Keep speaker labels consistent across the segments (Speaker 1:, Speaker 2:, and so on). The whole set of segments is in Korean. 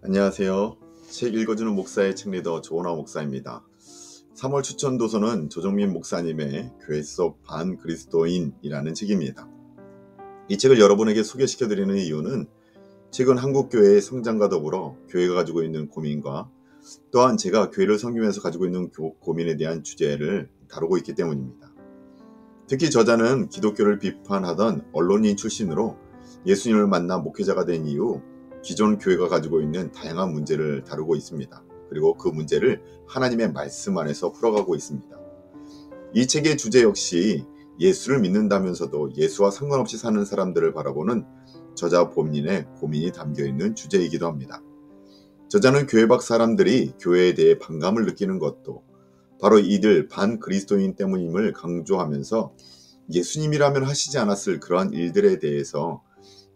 Speaker 1: 안녕하세요. 책 읽어주는 목사의 책리더 조은하 목사입니다. 3월 추천 도서는 조정민 목사님의 교회 속 반그리스도인이라는 책입니다. 이 책을 여러분에게 소개시켜드리는 이유는 최근 한국교회의 성장과 더불어 교회가 가지고 있는 고민과 또한 제가 교회를 섬기면서 가지고 있는 고민에 대한 주제를 다루고 있기 때문입니다. 특히 저자는 기독교를 비판하던 언론인 출신으로 예수님을 만나 목회자가 된 이후 기존 교회가 가지고 있는 다양한 문제를 다루고 있습니다. 그리고 그 문제를 하나님의 말씀 안에서 풀어가고 있습니다. 이 책의 주제 역시 예수를 믿는다면서도 예수와 상관없이 사는 사람들을 바라보는 저자 본인의 고민이 담겨있는 주제이기도 합니다. 저자는 교회 밖 사람들이 교회에 대해 반감을 느끼는 것도 바로 이들 반그리스도인 때문임을 강조하면서 예수님이라면 하시지 않았을 그러한 일들에 대해서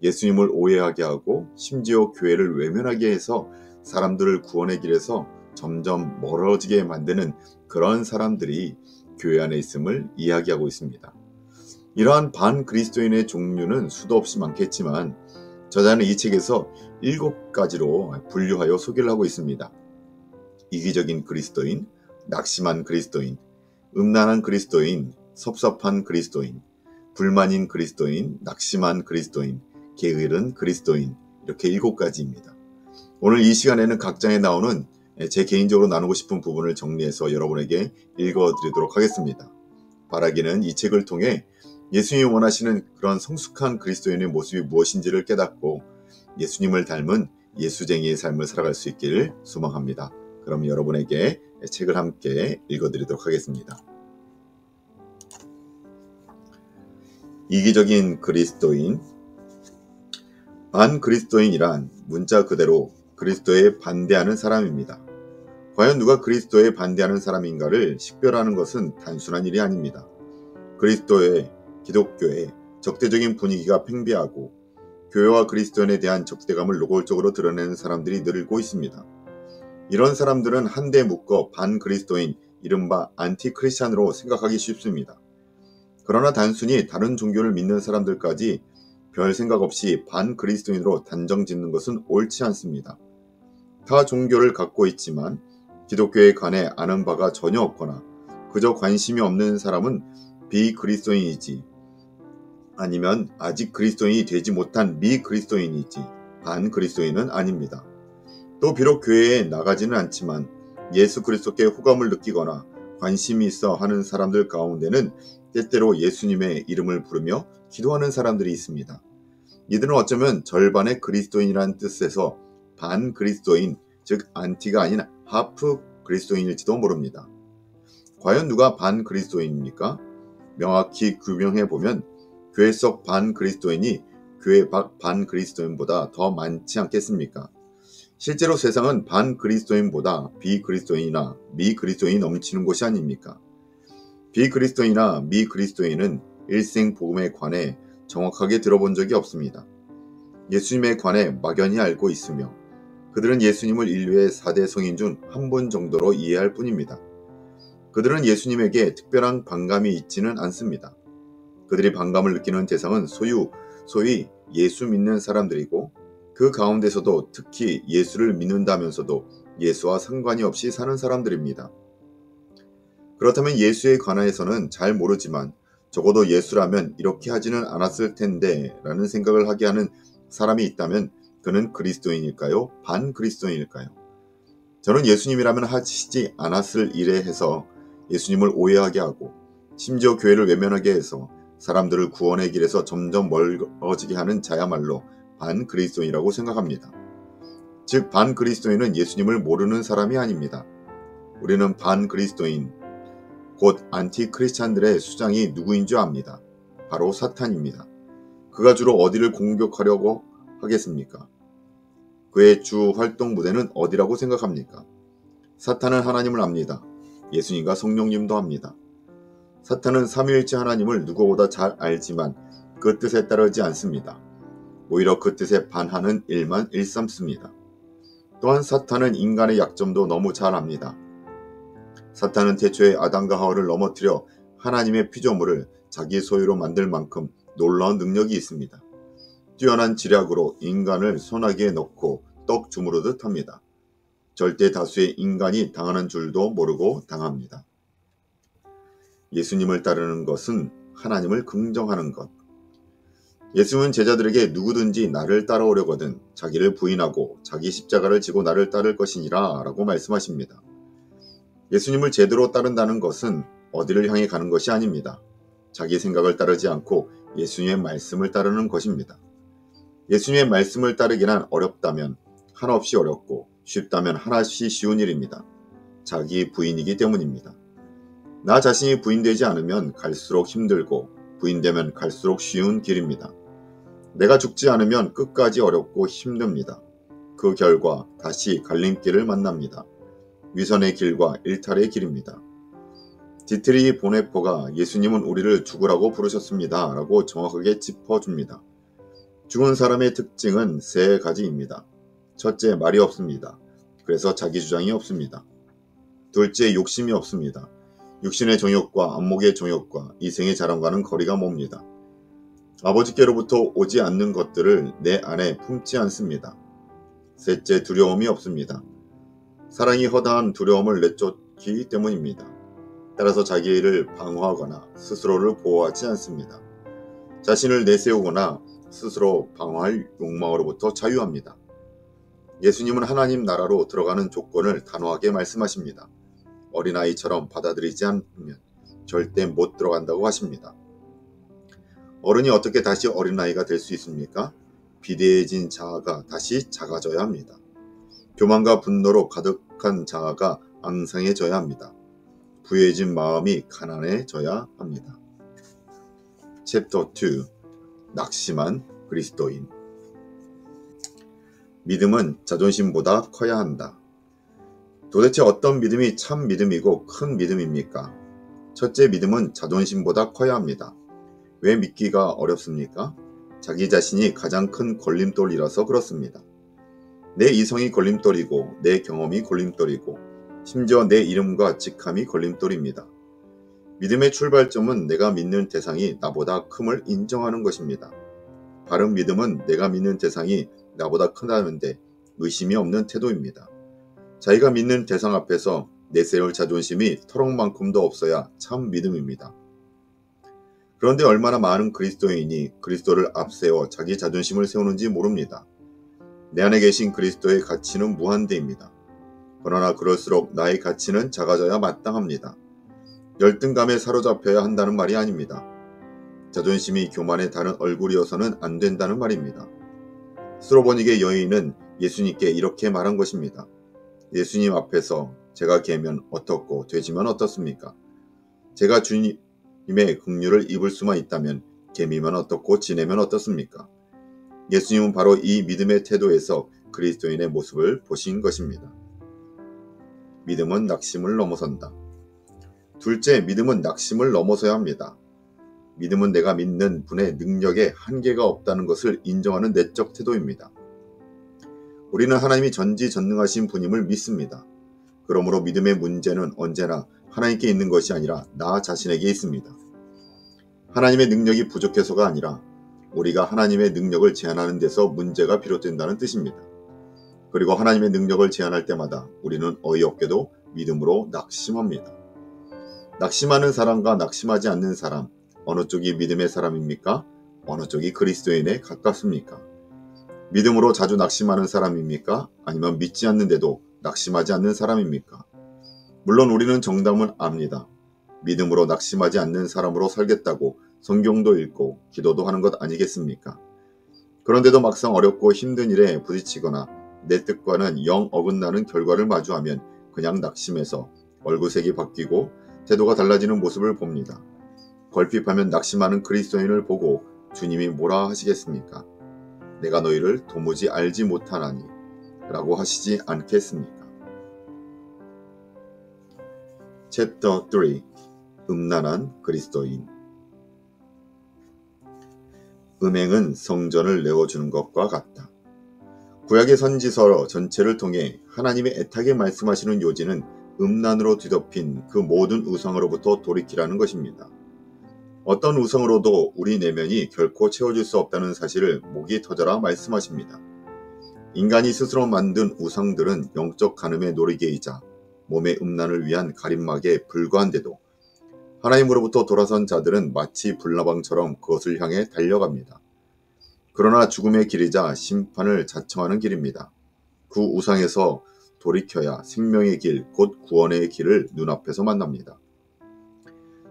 Speaker 1: 예수님을 오해하게 하고 심지어 교회를 외면하게 해서 사람들을 구원의 길에서 점점 멀어지게 만드는 그런 사람들이 교회 안에 있음을 이야기하고 있습니다. 이러한 반그리스도인의 종류는 수도 없이 많겠지만 저자는 이 책에서 7가지로 분류하여 소개를 하고 있습니다. 이기적인 그리스도인, 낙심한 그리스도인, 음란한 그리스도인, 섭섭한 그리스도인, 불만인 그리스도인, 낙심한 그리스도인, 게으른 그리스도인, 이렇게 7가지입니다. 오늘 이 시간에는 각 장에 나오는 제 개인적으로 나누고 싶은 부분을 정리해서 여러분에게 읽어드리도록 하겠습니다. 바라기는 이 책을 통해 예수님이 원하시는 그런 성숙한 그리스도인의 모습이 무엇인지를 깨닫고 예수님을 닮은 예수쟁이의 삶을 살아갈 수 있기를 소망합니다. 그럼 여러분에게 책을 함께 읽어드리도록 하겠습니다. 이기적인 그리스도인. 반그리스도인이란 문자 그대로 그리스도에 반대하는 사람입니다. 과연 누가 그리스도에 반대하는 사람인가를 식별하는 것은 단순한 일이 아닙니다. 그리스도의 기독교의 적대적인 분위기가 팽배하고 교회와 그리스도인에 대한 적대감을 노골적으로 드러내는 사람들이 늘고 있습니다. 이런 사람들은 한데 묶어 반그리스도인, 이른바 안티크리스찬으로 생각하기 쉽습니다. 그러나 단순히 다른 종교를 믿는 사람들까지 별 생각 없이 반그리스도인으로 단정 짓는 것은 옳지 않습니다. 타 종교를 갖고 있지만 기독교에 관해 아는 바가 전혀 없거나 그저 관심이 없는 사람은 비그리스도인이지, 아니면 아직 그리스도인이 되지 못한 미그리스도인이지 반그리스도인은 아닙니다. 또 비록 교회에 나가지는 않지만 예수 그리스도께 호감을 느끼거나 관심이 있어 하는 사람들 가운데는 때때로 예수님의 이름을 부르며 기도하는 사람들이 있습니다. 이들은 어쩌면 절반의 그리스도인이라는 뜻에서 반그리스도인, 즉 안티가 아닌 하프 그리스도인일지도 모릅니다. 과연 누가 반그리스도인입니까? 명확히 규명해보면 교회 속 반그리스도인이 교회 밖 반그리스도인보다 더 많지 않겠습니까? 실제로 세상은 반그리스도인보다 비그리스도인이나 미그리스도인이 넘치는 곳이 아닙니까? 비그리스도인이나 미그리스도인은 일생 복음에 관해 정확하게 들어본 적이 없습니다. 예수님에 관해 막연히 알고 있으며 그들은 예수님을 인류의 4대 성인 중 한 분 정도로 이해할 뿐입니다. 그들은 예수님에게 특별한 반감이 있지는 않습니다. 그들이 반감을 느끼는 대상은 소위 예수 믿는 사람들이고 그 가운데서도 특히 예수를 믿는다면서도 예수와 상관이 없이 사는 사람들입니다. 그렇다면 예수에 관해서는 잘 모르지만 적어도 예수라면 이렇게 하지는 않았을 텐데 라는 생각을 하게 하는 사람이 있다면 그는 그리스도인일까요? 반그리스도인일까요? 저는 예수님이라면 하시지 않았을 일에 해서 예수님을 오해하게 하고 심지어 교회를 외면하게 해서 사람들을 구원의 길에서 점점 멀어지게 하는 자야말로 반그리스도인이라고 생각합니다. 즉 반그리스도인은 예수님을 모르는 사람이 아닙니다. 우리는 반그리스도인, 곧 안티크리스찬들의 수장이 누구인 줄 압니다. 바로 사탄입니다. 그가 주로 어디를 공격하려고 하겠습니까? 그의 주 활동 무대는 어디라고 생각합니까? 사탄은 하나님을 압니다. 예수님과 성령님도 압니다. 사탄은 삼위일체 하나님을 누구보다 잘 알지만 그 뜻에 따르지 않습니다. 오히려 그 뜻에 반하는 일만 일삼습니다. 또한 사탄은 인간의 약점도 너무 잘 압니다. 사탄은 태초에 아담과 하와를 넘어뜨려 하나님의 피조물을 자기 소유로 만들 만큼 놀라운 능력이 있습니다. 뛰어난 지략으로 인간을 소나기에 넣고 떡 주무르듯 합니다. 절대 다수의 인간이 당하는 줄도 모르고 당합니다. 예수님을 따르는 것은 하나님을 긍정하는 것. 예수님은 제자들에게 누구든지 나를 따라오려거든 자기를 부인하고 자기 십자가를 지고 나를 따를 것이니라 라고 말씀하십니다. 예수님을 제대로 따른다는 것은 어디를 향해 가는 것이 아닙니다. 자기 생각을 따르지 않고 예수님의 말씀을 따르는 것입니다. 예수님의 말씀을 따르기란 어렵다면 한없이 어렵고 쉽다면 한없이 쉬운 일입니다. 자기 부인이기 때문입니다. 나 자신이 부인되지 않으면 갈수록 힘들고 부인되면 갈수록 쉬운 길입니다. 내가 죽지 않으면 끝까지 어렵고 힘듭니다. 그 결과 다시 갈림길을 만납니다. 위선의 길과 일탈의 길입니다. 디트리 보네포가 예수님은 우리를 죽으라고 부르셨습니다 라고 정확하게 짚어줍니다. 죽은 사람의 특징은 세 가지입니다. 첫째, 말이 없습니다. 그래서 자기 주장이 없습니다. 둘째, 욕심이 없습니다. 육신의 정욕과 안목의 정욕과 이생의 자랑과는 거리가 멉니다. 아버지께로부터 오지 않는 것들을 내 안에 품지 않습니다. 셋째, 두려움이 없습니다. 사랑이 허다한 두려움을 내쫓기 때문입니다. 따라서 자기를 방어하거나 스스로를 보호하지 않습니다. 자신을 내세우거나 스스로 방어할 욕망으로부터 자유합니다. 예수님은 하나님 나라로 들어가는 조건을 단호하게 말씀하십니다. 어린아이처럼 받아들이지 않으면 절대 못 들어간다고 하십니다. 어른이 어떻게 다시 어린아이가 될 수 있습니까? 비대해진 자아가 다시 작아져야 합니다. 교만과 분노로 가득한 자아가 앙상해져야 합니다. 부유해진 마음이 가난해져야 합니다. 챕터 2. 낙심한 그리스도인. 믿음은 자존심보다 커야 한다. 도대체 어떤 믿음이 참 믿음이고 큰 믿음입니까? 첫째, 믿음은 자존심보다 커야 합니다. 왜 믿기가 어렵습니까? 자기 자신이 가장 큰 걸림돌이라서 그렇습니다. 내 이성이 걸림돌이고 내 경험이 걸림돌이고 심지어 내 이름과 직함이 걸림돌입니다. 믿음의 출발점은 내가 믿는 대상이 나보다 큼을 인정하는 것입니다. 바른 믿음은 내가 믿는 대상이 나보다 크다는데 의심이 없는 태도입니다. 자기가 믿는 대상 앞에서 내세울 자존심이 털럭만큼도 없어야 참 믿음입니다. 그런데 얼마나 많은 그리스도인이 그리스도를 앞세워 자기 자존심을 세우는지 모릅니다. 내 안에 계신 그리스도의 가치는 무한대입니다. 그러나 그럴수록 나의 가치는 작아져야 마땅합니다. 열등감에 사로잡혀야 한다는 말이 아닙니다. 자존심이 교만의 다른 얼굴이어서는 안 된다는 말입니다. 스로보닉의 여인은 예수님께 이렇게 말한 것입니다. 예수님 앞에서 제가 개면 어떻고 돼지면 어떻습니까? 제가 주님의 긍휼을 입을 수만 있다면 개미면 어떻고 지내면 어떻습니까? 예수님은 바로 이 믿음의 태도에서 그리스도인의 모습을 보신 것입니다. 믿음은 낙심을 넘어선다. 둘째, 믿음은 낙심을 넘어서야 합니다. 믿음은 내가 믿는 분의 능력에 한계가 없다는 것을 인정하는 내적 태도입니다. 우리는 하나님이 전지전능하신 분임을 믿습니다. 그러므로 믿음의 문제는 언제나 하나님께 있는 것이 아니라 나 자신에게 있습니다. 하나님의 능력이 부족해서가 아니라 우리가 하나님의 능력을 제한하는 데서 문제가 비롯된다는 뜻입니다. 그리고 하나님의 능력을 제한할 때마다 우리는 어이없게도 믿음으로 낙심합니다. 낙심하는 사람과 낙심하지 않는 사람, 어느 쪽이 믿음의 사람입니까? 어느 쪽이 그리스도인에 가깝습니까? 믿음으로 자주 낙심하는 사람입니까? 아니면 믿지 않는데도 낙심하지 않는 사람입니까? 물론 우리는 정답은 압니다. 믿음으로 낙심하지 않는 사람으로 살겠다고 성경도 읽고 기도도 하는 것 아니겠습니까? 그런데도 막상 어렵고 힘든 일에 부딪히거나 내 뜻과는 영 어긋나는 결과를 마주하면 그냥 낙심해서 얼굴색이 바뀌고 태도가 달라지는 모습을 봅니다. 걸핏하면 낙심하는 그리스도인을 보고 주님이 뭐라 하시겠습니까? 내가 너희를 도무지 알지 못하나니 라고 하시지 않겠습니까? 챕터 3. 음란한 그리스도인. 음행은 성전을 내어주는 것과 같다. 구약의 선지서 전체를 통해 하나님의 애타게 말씀하시는 요지는 음란으로 뒤덮인 그 모든 우상으로부터 돌이키라는 것입니다. 어떤 우상으로도 우리 내면이 결코 채워질 수 없다는 사실을 목이 터져라 말씀하십니다. 인간이 스스로 만든 우상들은 영적 간음의 놀이개이자 몸의 음란을 위한 가림막에 불과한데도 하나님으로부터 돌아선 자들은 마치 불나방처럼 그것을 향해 달려갑니다. 그러나 죽음의 길이자 심판을 자청하는 길입니다. 그 우상에서 돌이켜야 생명의 길, 곧 구원의 길을 눈앞에서 만납니다.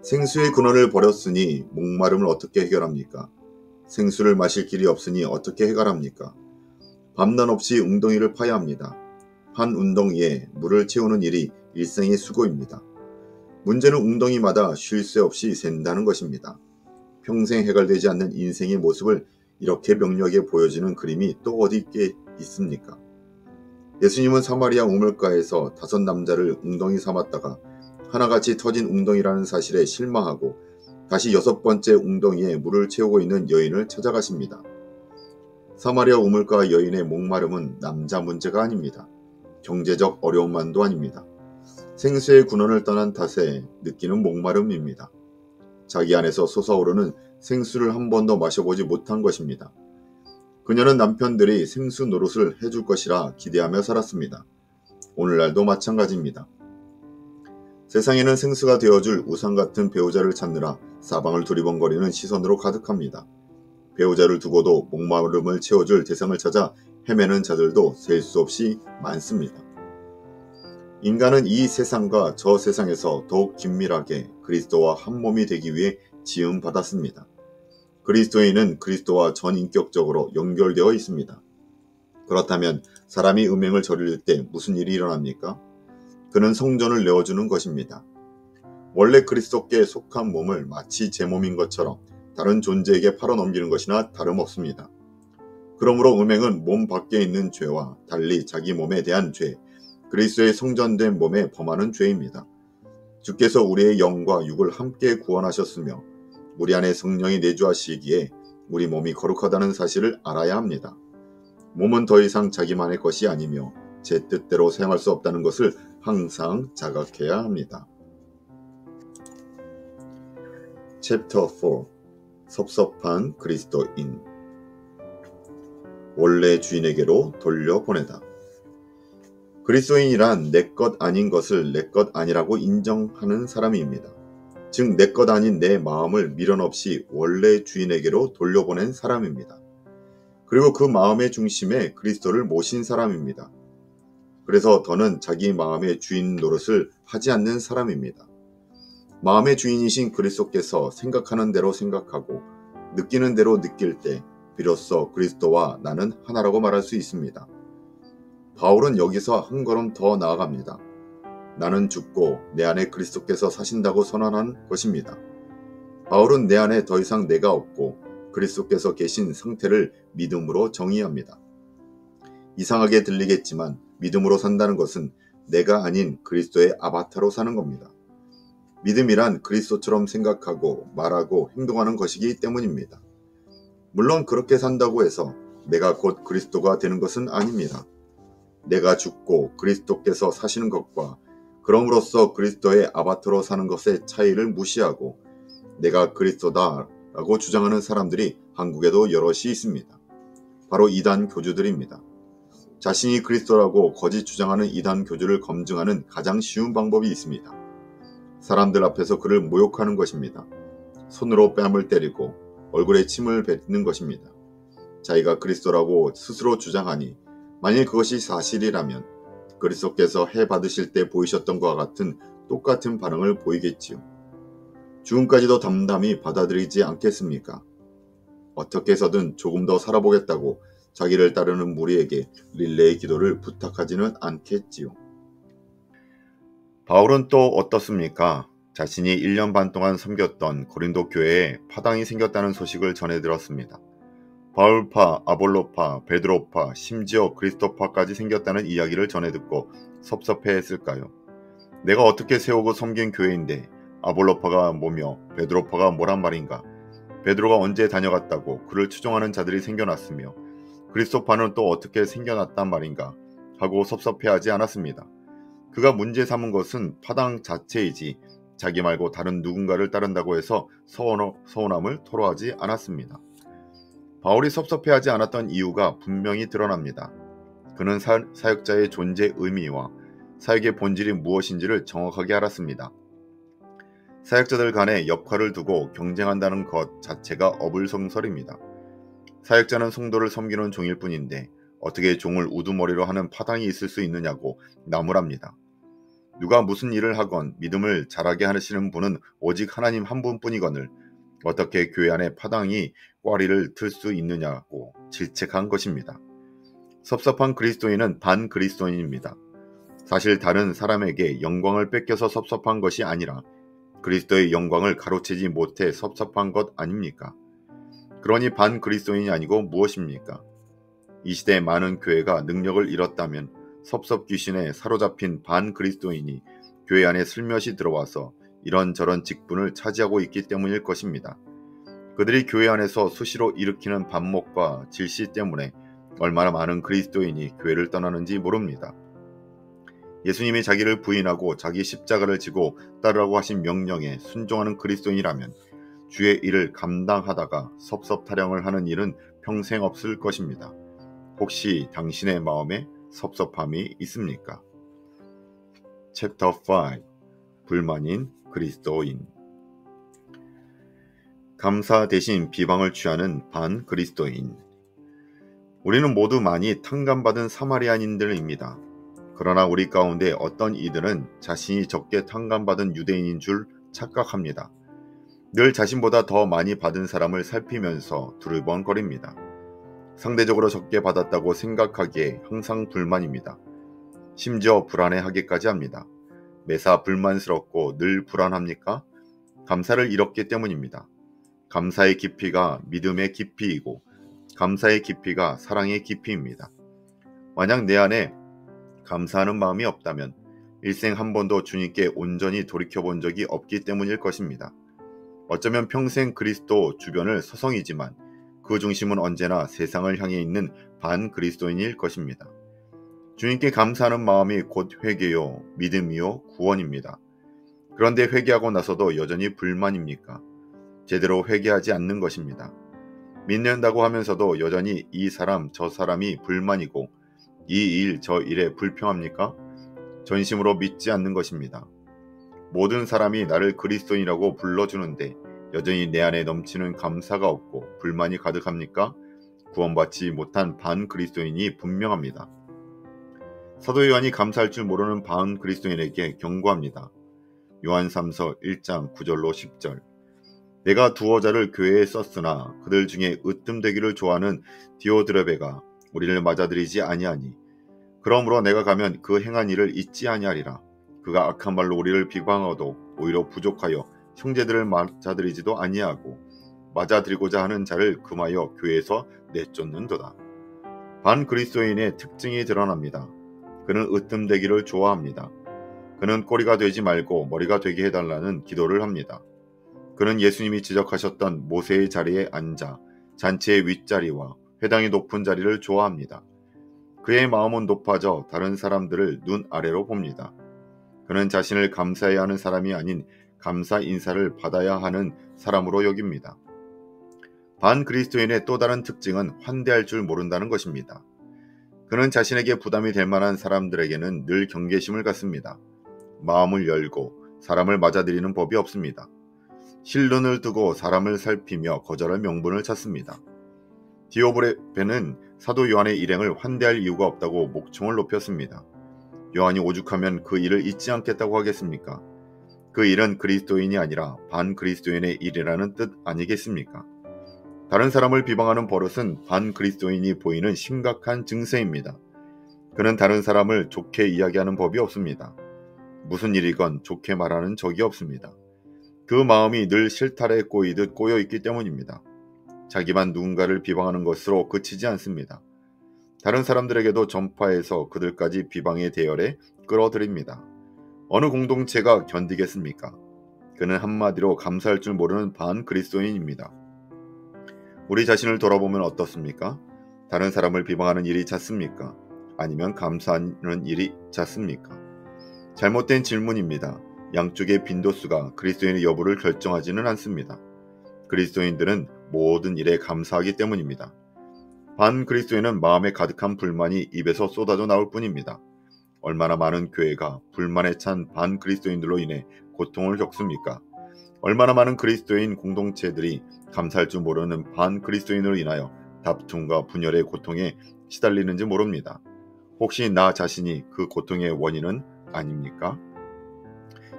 Speaker 1: 생수의 근원을 버렸으니 목마름을 어떻게 해결합니까? 생수를 마실 길이 없으니 어떻게 해결합니까? 밤낮 없이 웅덩이를 파야 합니다. 한 웅덩이에 물을 채우는 일이 일생의 수고입니다. 문제는 웅덩이마다 쉴 새 없이 샌다는 것입니다. 평생 해결되지 않는 인생의 모습을 이렇게 명료하게 보여주는 그림이 또 어디 있습니까? 예수님은 사마리아 우물가에서 5 남자를 웅덩이 삼았다가 하나같이 터진 웅덩이라는 사실에 실망하고 다시 6번째 웅덩이에 물을 채우고 있는 여인을 찾아가십니다. 사마리아 우물가 여인의 목마름은 남자 문제가 아닙니다. 경제적 어려움만도 아닙니다. 생수의 근원을 떠난 탓에 느끼는 목마름입니다. 자기 안에서 솟아오르는 생수를 한 번도 마셔보지 못한 것입니다. 그녀는 남편들이 생수 노릇을 해줄 것이라 기대하며 살았습니다. 오늘날도 마찬가지입니다. 세상에는 생수가 되어줄 우상 같은 배우자를 찾느라 사방을 두리번거리는 시선으로 가득합니다. 배우자를 두고도 목마름을 채워줄 대상을 찾아 헤매는 자들도 셀 수 없이 많습니다. 인간은 이 세상과 저 세상에서 더욱 긴밀하게 그리스도와 한 몸이 되기 위해 지음받았습니다. 그리스도인은 그리스도와 전인격적으로 연결되어 있습니다. 그렇다면 사람이 음행을 저릴 때 무슨 일이 일어납니까? 그는 성전을 내어주는 것입니다. 원래 그리스도께 속한 몸을 마치 제 몸인 것처럼 다른 존재에게 팔아넘기는 것이나 다름없습니다. 그러므로 음행은 몸 밖에 있는 죄와 달리 자기 몸에 대한 죄, 그리스도의 성전된 몸에 범하는 죄입니다. 주께서 우리의 영과 육을 함께 구원하셨으며 우리 안에 성령이 내주하시기에 우리 몸이 거룩하다는 사실을 알아야 합니다. 몸은 더 이상 자기만의 것이 아니며 제 뜻대로 사용할 수 없다는 것을 항상 자각해야 합니다. 챕터 4 섭섭한 그리스도인 원래 주인에게로 돌려보내다. 그리스도인이란 내 것 아닌 것을 내 것 아니라고 인정하는 사람입니다. 즉 내 것 아닌 내 마음을 미련 없이 원래 주인에게로 돌려보낸 사람입니다. 그리고 그 마음의 중심에 그리스도를 모신 사람입니다. 그래서 더는 자기 마음의 주인 노릇을 하지 않는 사람입니다. 마음의 주인이신 그리스도께서 생각하는 대로 생각하고 느끼는 대로 느낄 때 비로소 그리스도와 나는 하나라고 말할 수 있습니다. 바울은 여기서 한 걸음 더 나아갑니다. 나는 죽고 내 안에 그리스도께서 사신다고 선언한 것입니다. 바울은 내 안에 더 이상 내가 없고 그리스도께서 계신 상태를 믿음으로 정의합니다. 이상하게 들리겠지만 믿음으로 산다는 것은 내가 아닌 그리스도의 아바타로 사는 겁니다. 믿음이란 그리스도처럼 생각하고 말하고 행동하는 것이기 때문입니다. 물론 그렇게 산다고 해서 내가 곧 그리스도가 되는 것은 아닙니다. 내가 죽고 그리스도께서 사시는 것과 그럼으로써 그리스도의 아바타로 사는 것의 차이를 무시하고 내가 그리스도다라고 주장하는 사람들이 한국에도 여럿이 있습니다. 바로 이단 교주들입니다. 자신이 그리스도라고 거짓 주장하는 이단 교주를 검증하는 가장 쉬운 방법이 있습니다. 사람들 앞에서 그를 모욕하는 것입니다. 손으로 뺨을 때리고 얼굴에 침을 뱉는 것입니다. 자기가 그리스도라고 스스로 주장하니 만일 그것이 사실이라면 그리스도께서 해 받으실 때 보이셨던 것과 같은 똑같은 반응을 보이겠지요. 죽음까지도 담담히 받아들이지 않겠습니까? 어떻게 해서든 조금 더 살아보겠다고 자기를 따르는 무리에게 릴레이 기도를 부탁하지는 않겠지요. 바울은 또 어떻습니까? 자신이 1년 반 동안 섬겼던 고린도 교회에 파당이 생겼다는 소식을 전해 들었습니다. 바울파, 아볼로파, 베드로파, 심지어 그리스도파까지 생겼다는 이야기를 전해 듣고 섭섭해했을까요? 내가 어떻게 세우고 섬긴 교회인데 아볼로파가 뭐며 베드로파가 뭐란 말인가? 베드로가 언제 다녀갔다고 그를 추종하는 자들이 생겨났으며 그리스도파는 또 어떻게 생겨났단 말인가? 하고 섭섭해하지 않았습니다. 그가 문제 삼은 것은 파당 자체이지 자기 말고 다른 누군가를 따른다고 해서 서운함을 토로하지 않았습니다. 바울이 섭섭해하지 않았던 이유가 분명히 드러납니다. 그는 사역자의 존재 의미와 사역의 본질이 무엇인지를 정확하게 알았습니다. 사역자들 간에 역할을 두고 경쟁한다는 것 자체가 어불성설입니다. 사역자는 성도를 섬기는 종일 뿐인데 어떻게 종을 우두머리로 하는 파당이 있을 수 있느냐고 나무랍니다. 누가 무슨 일을 하건 믿음을 자라게 하시는 분은 오직 하나님 한 분뿐이거늘 어떻게 교회 안에 파당이 꽈리를 틀 수 있느냐고 질책한 것입니다. 섭섭한 그리스도인은 반그리스도인입니다. 사실 다른 사람에게 영광을 뺏겨서 섭섭한 것이 아니라 그리스도의 영광을 가로채지 못해 섭섭한 것 아닙니까? 그러니 반그리스도인이 아니고 무엇입니까? 이 시대의 많은 교회가 능력을 잃었다면 섭섭귀신에 사로잡힌 반그리스도인이 교회 안에 슬며시 들어와서 이런저런 직분을 차지하고 있기 때문일 것입니다. 그들이 교회 안에서 수시로 일으키는 반목과 질시 때문에 얼마나 많은 그리스도인이 교회를 떠나는지 모릅니다. 예수님이 자기를 부인하고 자기 십자가를 지고 따르라고 하신 명령에 순종하는 그리스도인이라면 주의 일을 감당하다가 섭섭타령을 하는 일은 평생 없을 것입니다. 혹시 당신의 마음에 섭섭함이 있습니까? 챕터 5 불만인 그리스도인. 감사 대신 비방을 취하는 반그리스도인. 우리는 모두 많이 탕감받은 사마리아인들입니다. 그러나 우리 가운데 어떤 이들은 자신이 적게 탕감받은 유대인인 줄 착각합니다. 늘 자신보다 더 많이 받은 사람을 살피면서 두리번거립니다. 상대적으로 적게 받았다고 생각하기에 항상 불만입니다. 심지어 불안해하기까지 합니다. 매사 불만스럽고 늘 불안합니까? 감사를 잃었기 때문입니다. 감사의 깊이가 믿음의 깊이이고 감사의 깊이가 사랑의 깊이입니다. 만약 내 안에 감사하는 마음이 없다면 일생 한 번도 주님께 온전히 돌이켜본 적이 없기 때문일 것입니다. 어쩌면 평생 그리스도 주변을 서성이지만 그 중심은 언제나 세상을 향해 있는 반그리스도인일 것입니다. 주님께 감사하는 마음이 곧 회개요, 믿음이요, 구원입니다. 그런데 회개하고 나서도 여전히 불만입니까? 제대로 회개하지 않는 것입니다. 믿는다고 하면서도 여전히 이 사람 저 사람이 불만이고 이 일 저 일에 불평합니까? 전심으로 믿지 않는 것입니다. 모든 사람이 나를 그리스도인이라고 불러주는데 여전히 내 안에 넘치는 감사가 없고 불만이 가득합니까? 구원받지 못한 반그리스도인이 분명합니다. 사도 요한이 감사할 줄 모르는 반그리스도인에게 경고합니다. 요한 3서 1장 9절로 10절. 내가 두어 자를 교회에 썼으나 그들 중에 으뜸되기를 좋아하는 디오드레베가 우리를 맞아들이지 아니하니 그러므로 내가 가면 그 행한 일을 잊지 아니하리라. 그가 악한 말로 우리를 비방하도 오히려 부족하여 형제들을 맞아들이지도 아니하고 맞아들이고자 하는 자를 금하여 교회에서 내쫓는도다. 반그리스도인의 특징이 드러납니다. 그는 으뜸되기를 좋아합니다. 그는 꼬리가 되지 말고 머리가 되게 해달라는 기도를 합니다. 그는 예수님이 지적하셨던 모세의 자리에 앉아 잔치의 윗자리와 회당의 높은 자리를 좋아합니다. 그의 마음은 높아져 다른 사람들을 눈 아래로 봅니다. 그는 자신을 감사해야 하는 사람이 아닌 감사 인사를 받아야 하는 사람으로 여깁니다. 반그리스도인의 또 다른 특징은 환대할 줄 모른다는 것입니다. 그는 자신에게 부담이 될 만한 사람들에게는 늘 경계심을 갖습니다. 마음을 열고 사람을 맞아들이는 법이 없습니다. 실눈을 두고 사람을 살피며 거절할 명분을 찾습니다. 디오드레베는 사도 요한의 일행을 환대할 이유가 없다고 목청을 높였습니다. 요한이 오죽하면 그 일을 잊지 않겠다고 하겠습니까? 그 일은 그리스도인이 아니라 반그리스도인의 일이라는 뜻 아니겠습니까? 다른 사람을 비방하는 버릇은 반그리스도인이 보이는 심각한 증세입니다. 그는 다른 사람을 좋게 이야기하는 법이 없습니다. 무슨 일이건 좋게 말하는 적이 없습니다. 그 마음이 늘 실타래에 꼬이듯 꼬여있기 때문입니다. 자기만 누군가를 비방하는 것으로 그치지 않습니다. 다른 사람들에게도 전파해서 그들까지 비방의 대열에 끌어들입니다. 어느 공동체가 견디겠습니까? 그는 한마디로 감사할 줄 모르는 반그리스도인입니다. 우리 자신을 돌아보면 어떻습니까? 다른 사람을 비방하는 일이 잦습니까? 아니면 감사하는 일이 잦습니까? 잘못된 질문입니다. 양쪽의 빈도수가 그리스도인의 여부를 결정하지는 않습니다. 그리스도인들은 모든 일에 감사하기 때문입니다. 반그리스도인은 마음에 가득한 불만이 입에서 쏟아져 나올 뿐입니다. 얼마나 많은 교회가 불만에 찬 반그리스도인들로 인해 고통을 겪습니까? 얼마나 많은 그리스도인 공동체들이 감사할 줄 모르는 반그리스도인으로 인하여 다툼과 분열의 고통에 시달리는지 모릅니다. 혹시 나 자신이 그 고통의 원인은 아닙니까?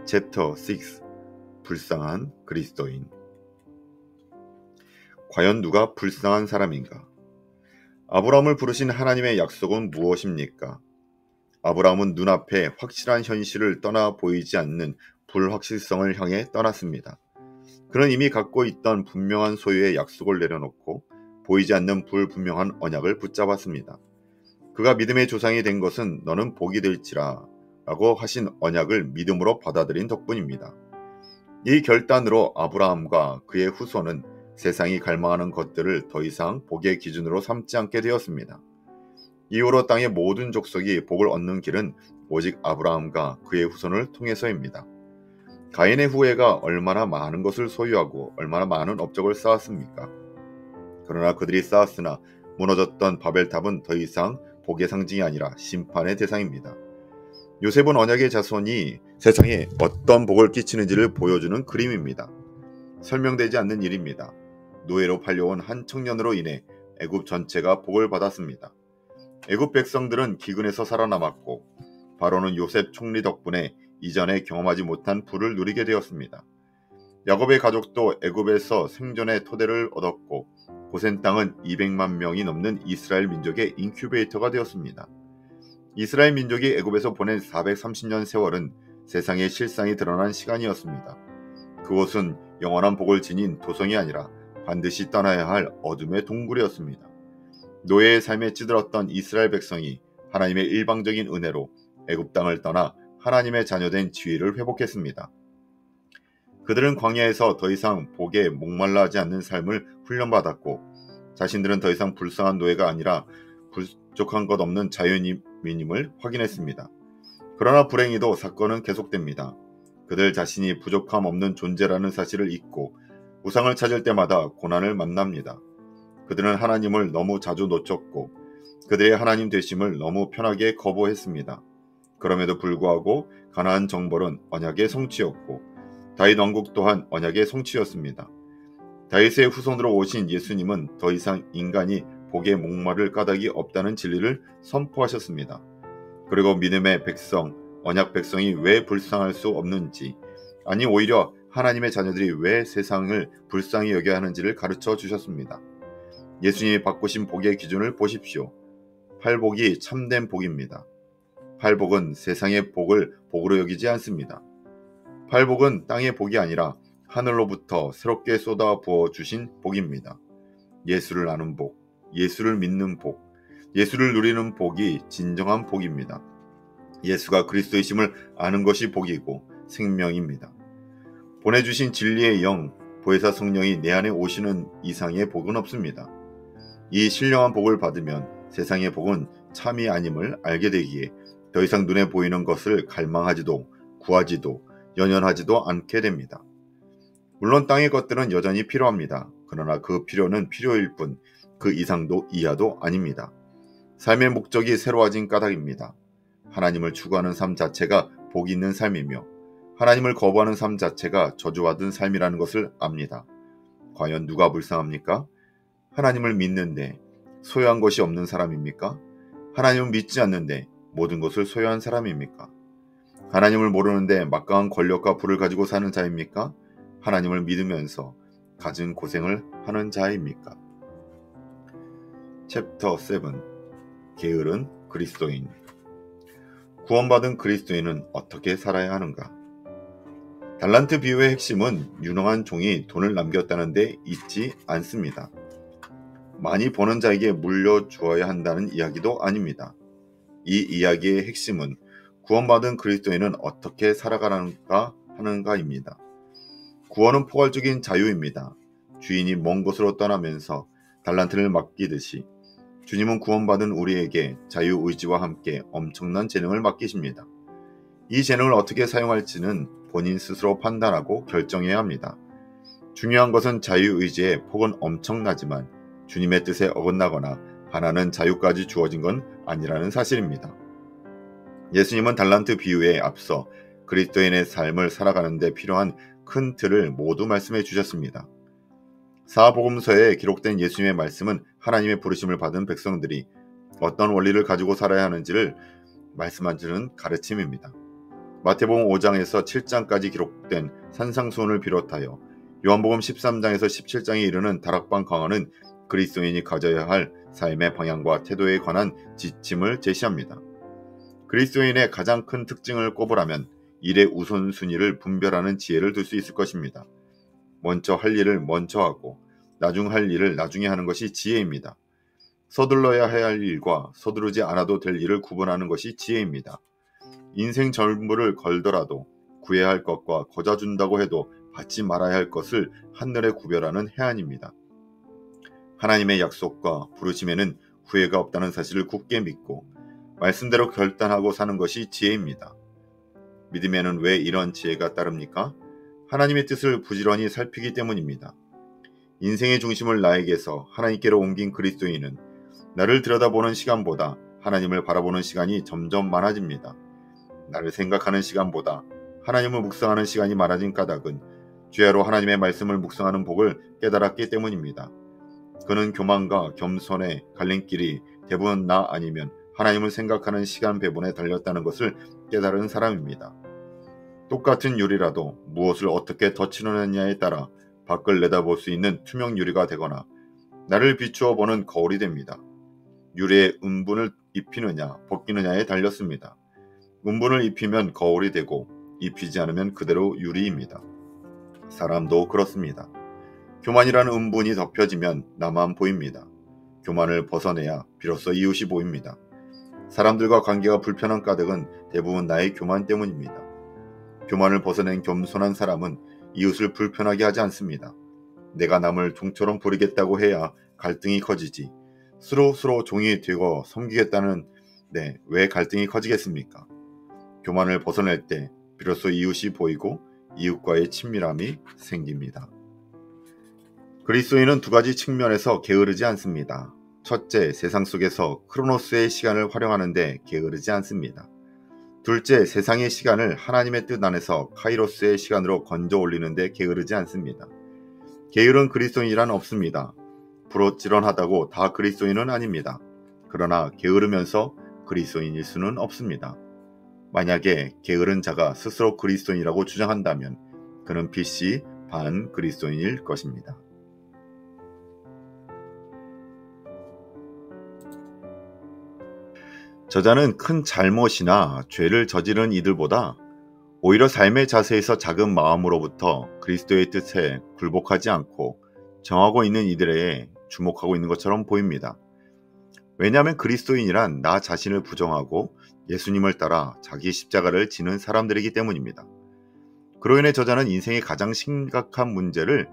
Speaker 1: 챕터 6. 불쌍한 그리스도인. 과연 누가 불쌍한 사람인가? 아브라함을 부르신 하나님의 약속은 무엇입니까? 아브라함은 눈앞에 확실한 현실을 떠나 보이지 않는 불확실성을 향해 떠났습니다. 그는 이미 갖고 있던 분명한 소유의 약속을 내려놓고 보이지 않는 불분명한 언약을 붙잡았습니다. 그가 믿음의 조상이 된 것은 너는 복이 될지라 라고 하신 언약을 믿음으로 받아들인 덕분입니다. 이 결단으로 아브라함과 그의 후손은 세상이 갈망하는 것들을 더 이상 복의 기준으로 삼지 않게 되었습니다. 이후로 땅의 모든 족속이 복을 얻는 길은 오직 아브라함과 그의 후손을 통해서입니다. 가인의 후예가 얼마나 많은 것을 소유하고 얼마나 많은 업적을 쌓았습니까? 그러나 그들이 쌓았으나 무너졌던 바벨탑은 더 이상 복의 상징이 아니라 심판의 대상입니다. 요셉은 언약의 자손이 세상에 어떤 복을 끼치는지를 보여주는 그림입니다. 설명되지 않는 일입니다. 노예로 팔려온 한 청년으로 인해 애굽 전체가 복을 받았습니다. 애굽 백성들은 기근에서 살아남았고 바로는 요셉 총리 덕분에 이전에 경험하지 못한 부를 누리게 되었습니다. 야곱의 가족도 애굽에서 생존의 토대를 얻었고 고센 땅은 200만 명이 넘는 이스라엘 민족의 인큐베이터가 되었습니다. 이스라엘 민족이 애굽에서 보낸 430년 세월은 세상의 실상이 드러난 시간이었습니다. 그곳은 영원한 복을 지닌 도성이 아니라 반드시 떠나야 할 어둠의 동굴이었습니다. 노예의 삶에 찌들었던 이스라엘 백성이 하나님의 일방적인 은혜로 애굽 땅을 떠나 하나님의 자녀된 지위를 회복했습니다. 그들은 광야에서 더 이상 복에 목말라 하지 않는 삶을 훈련받았고 자신들은 더 이상 불쌍한 노예가 아니라 부족한 것 없는 자유인임을 확인했습니다. 그러나 불행히도 사건은 계속됩니다. 그들 자신이 부족함 없는 존재라는 사실을 잊고 우상을 찾을 때마다 고난을 만납니다. 그들은 하나님을 너무 자주 놓쳤고 그들의 하나님 되심을 너무 편하게 거부했습니다. 그럼에도 불구하고 가나안 정벌은 언약의 성취였고 다윗 왕국 또한 언약의 성취였습니다. 다윗의 후손으로 오신 예수님은 더 이상 인간이 복에 목마를 까닭이 없다는 진리를 선포하셨습니다. 그리고 믿음의 백성, 언약 백성이 왜 불쌍할 수 없는지, 아니 오히려 하나님의 자녀들이 왜 세상을 불쌍히 여겨야 하는지를 가르쳐 주셨습니다. 예수님이 바꾸신 복의 기준을 보십시오. 팔복이 참된 복입니다. 팔복은 세상의 복을 복으로 여기지 않습니다. 팔복은 땅의 복이 아니라 하늘로부터 새롭게 쏟아 부어 주신 복입니다. 예수를 아는 복, 예수를 믿는 복, 예수를 누리는 복이 진정한 복입니다. 예수가 그리스도이심을 아는 것이 복이고 생명입니다. 보내주신 진리의 영, 보혜사 성령이 내 안에 오시는 이상의 복은 없습니다. 이 신령한 복을 받으면 세상의 복은 참이 아님을 알게 되기에 더 이상 눈에 보이는 것을 갈망하지도 구하지도 연연하지도 않게 됩니다. 물론 땅의 것들은 여전히 필요합니다. 그러나 그 필요는 필요일 뿐 그 이상도 이하도 아닙니다. 삶의 목적이 새로워진 까닭입니다. 하나님을 추구하는 삶 자체가 복이 있는 삶이며 하나님을 거부하는 삶 자체가 저주받은 삶이라는 것을 압니다. 과연 누가 불쌍합니까? 하나님을 믿는데 소유한 것이 없는 사람입니까? 하나님을 믿지 않는데 모든 것을 소유한 사람입니까? 하나님을 모르는데 막강한 권력과 부를 가지고 사는 자입니까? 하나님을 믿으면서 갖은 고생을 하는 자입니까? 챕터 7. 게으른 그리스도인. 구원받은 그리스도인은 어떻게 살아야 하는가? 달란트 비유의 핵심은 유능한 종이 돈을 남겼다는 데 있지 않습니다. 많이 버는 자에게 물려주어야 한다는 이야기도 아닙니다. 이 이야기의 핵심은 구원받은 그리스도인은 어떻게 살아가는가 하는가입니다. 구원은 포괄적인 자유입니다. 주인이 먼 곳으로 떠나면서 달란트를 맡기듯이 주님은 구원받은 우리에게 자유의지와 함께 엄청난 재능을 맡기십니다. 이 재능을 어떻게 사용할지는 본인 스스로 판단하고 결정해야 합니다. 중요한 것은 자유의지의 폭은 엄청나지만 주님의 뜻에 어긋나거나 하나는 자유까지 주어진 건 아니라는 사실입니다. 예수님은 달란트 비유에 앞서 그리스도인의 삶을 살아가는 데 필요한 큰 틀을 모두 말씀해 주셨습니다. 사복음서에 기록된 예수님의 말씀은 하나님의 부르심을 받은 백성들이 어떤 원리를 가지고 살아야 하는지를 말씀하시는 가르침입니다. 마태복음 5장에서 7장까지 기록된 산상수훈을 비롯하여 요한복음 13장에서 17장에 이르는 다락방 강화는 그리스도인이 가져야 할 삶의 방향과 태도에 관한 지침을 제시합니다. 그리스도인의 가장 큰 특징을 꼽으라면 일의 우선순위를 분별하는 지혜를 들 수 있을 것입니다. 먼저 할 일을 먼저 하고 나중 할 일을 나중에 하는 것이 지혜입니다. 서둘러야 할 일과 서두르지 않아도 될 일을 구분하는 것이 지혜입니다. 인생 전부를 걸더라도 구해야 할 것과 거저 준다고 해도 받지 말아야 할 것을 한눈에 구별하는 해안입니다. 하나님의 약속과 부르심에는 후회가 없다는 사실을 굳게 믿고 말씀대로 결단하고 사는 것이 지혜입니다. 믿음에는 왜 이런 지혜가 따릅니까? 하나님의 뜻을 부지런히 살피기 때문입니다. 인생의 중심을 나에게서 하나님께로 옮긴 그리스도인은 나를 들여다보는 시간보다 하나님을 바라보는 시간이 점점 많아집니다. 나를 생각하는 시간보다 하나님을 묵상하는 시간이 많아진 까닭은 주야로 하나님의 말씀을 묵상하는 복을 깨달았기 때문입니다. 그는 교만과 겸손의 갈림길이 대부분 나 아니면 하나님을 생각하는 시간 배분에 달렸다는 것을 깨달은 사람입니다. 똑같은 유리라도 무엇을 어떻게 덧칠하느냐에 따라 밖을 내다볼 수 있는 투명 유리가 되거나 나를 비추어 보는 거울이 됩니다. 유리에 은분을 입히느냐 벗기느냐에 달렸습니다. 은분을 입히면 거울이 되고 입히지 않으면 그대로 유리입니다. 사람도 그렇습니다. 교만이라는 은분이 덮여지면 나만 보입니다. 교만을 벗어내야 비로소 이웃이 보입니다. 사람들과 관계가 불편한 까닭은 대부분 나의 교만 때문입니다. 교만을 벗어낸 겸손한 사람은 이웃을 불편하게 하지 않습니다. 내가 남을 종처럼 부리겠다고 해야 갈등이 커지지. 스스로 종이 되고 섬기겠다는 왜 갈등이 커지겠습니까? 교만을 벗어낼 때 비로소 이웃이 보이고 이웃과의 친밀함이 생깁니다. 그리스도인은 두 가지 측면에서 게으르지 않습니다. 첫째, 세상 속에서 크로노스의 시간을 활용하는데 게으르지 않습니다. 둘째, 세상의 시간을 하나님의 뜻 안에서 카이로스의 시간으로 건져 올리는데 게으르지 않습니다. 게으른 그리스도인이란 없습니다. 부지런하다고 다 그리스도인은 아닙니다. 그러나 게으르면서 그리스도인일 수는 없습니다. 만약에 게으른 자가 스스로 그리스도인이라고 주장한다면 그는 빛이 반 그리스도인일 것입니다. 저자는 큰 잘못이나 죄를 저지른 이들보다 오히려 삶의 자세에서 작은 마음으로부터 그리스도의 뜻에 굴복하지 않고 정하고 있는 이들에 주목하고 있는 것처럼 보입니다. 왜냐하면 그리스도인이란 나 자신을 부정하고 예수님을 따라 자기 십자가를 지는 사람들이기 때문입니다. 그로 인해 저자는 인생의 가장 심각한 문제를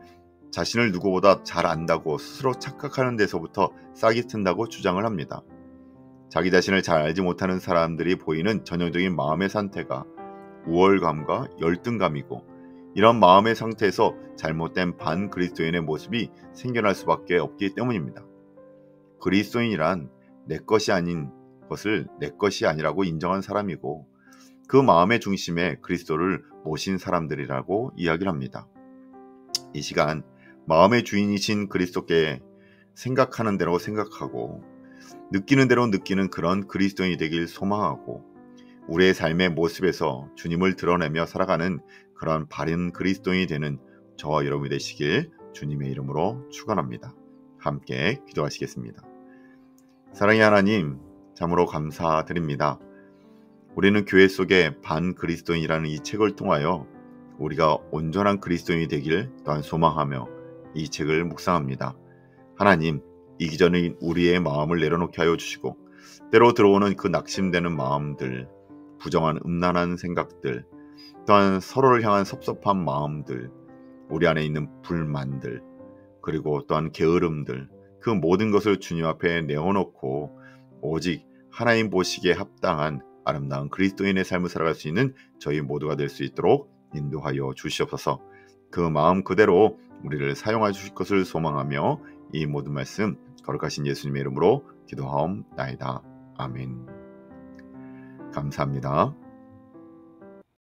Speaker 1: 자신을 누구보다 잘 안다고 스스로 착각하는 데서부터 싹이 튼다고 주장을 합니다. 자기 자신을 잘 알지 못하는 사람들이 보이는 전형적인 마음의 상태가 우월감과 열등감이고 이런 마음의 상태에서 잘못된 반그리스도인의 모습이 생겨날 수밖에 없기 때문입니다. 그리스도인이란 내 것이 아닌 것을 내 것이 아니라고 인정한 사람이고 그 마음의 중심에 그리스도를 모신 사람들이라고 이야기를 합니다. 이 시간 마음의 주인이신 그리스도께 생각하는 대로 생각하고 느끼는 대로 느끼는 그런 그리스도인이 되길 소망하고 우리의 삶의 모습에서 주님을 드러내며 살아가는 그런 바른 그리스도인이 되는 저와 여러분이 되시길 주님의 이름으로 축원합니다. 함께 기도하시겠습니다. 사랑의 하나님, 참으로 감사드립니다. 우리는 교회 속에 반그리스도인이라는 이 책을 통하여 우리가 온전한 그리스도인이 되길 또한 소망하며 이 책을 묵상합니다. 하나님, 이기적인 우리의 마음을 내려놓게 하여 주시고 때로 들어오는 그 낙심되는 마음들, 부정한 음란한 생각들, 또한 서로를 향한 섭섭한 마음들, 우리 안에 있는 불만들, 그리고 또한 게으름들, 그 모든 것을 주님 앞에 내어놓고 오직 하나님 보시기에 합당한 아름다운 그리스도인의 삶을 살아갈 수 있는 저희 모두가 될 수 있도록 인도하여 주시옵소서. 그 마음 그대로 우리를 사용하여 주실 것을 소망하며 이 모든 말씀 거룩하신 예수님의 이름으로 기도하옵나이다. 아멘. 감사합니다.